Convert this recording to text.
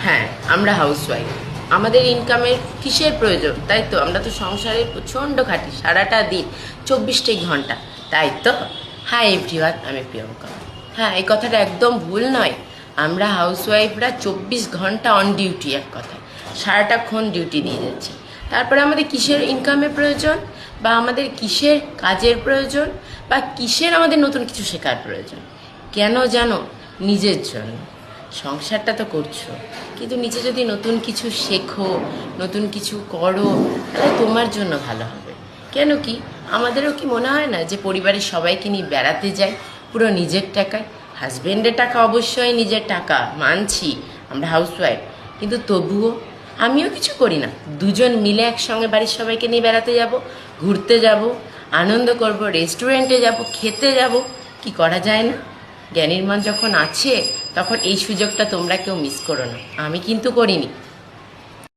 হ্যাঁ, আমরা হাউসওয়াইফ। আমাদের ইনকামের কিসের প্রয়োজন? তাই তো, আমরা তো সংসারে প্রচণ্ড খাটি সারাটা দিন, 24টি ঘন্টা, তাই তো। হাই এভরিওয়ান, আমি প্রিয়ঙ্কা। হ্যাঁ, এই কথাটা একদম ভুল নয়। আমরা হাউসওয়াইফরা 24 ঘন্টা অন ডিউটি, এক কথায় সারাটাক্ষণ ডিউটি দিয়ে যাচ্ছি। তারপরে আমাদের কিসের ইনকামের প্রয়োজন, বা আমাদের কিসের কাজের প্রয়োজন, বা কিসের আমাদের নতুন কিছু শেখার প্রয়োজন? কেন জানো? নিজের জন্য। সংসারটা তো করছো, কিন্তু নিজে যদি নতুন কিছু শেখো, নতুন কিছু করো, তাহলে তোমার জন্য ভালো হবে। কেন কি, আমাদেরও কি মনে হয় না যে পরিবারের সবাইকে নিয়ে বেড়াতে যাই পুরো নিজের টাকায়? হাজব্যান্ডের টাকা অবশ্যই নিজের টাকা, মানছি, আমরা হাউসওয়াইফ, কিন্তু তবুও আমিও কিছু করি না? দুজন মিলে একসঙ্গে বাড়ির সবাইকে নিয়ে বেড়াতে যাব, ঘুরতে যাব, আনন্দ করব, রেস্টুরেন্টে যাব, খেতে যাব, কি করা যায় না? জ্ঞানীর মন যখন আছে, তখন এই সুযোগটা তোমরা কেউ মিস করো না। আমি কিন্তু করিনি।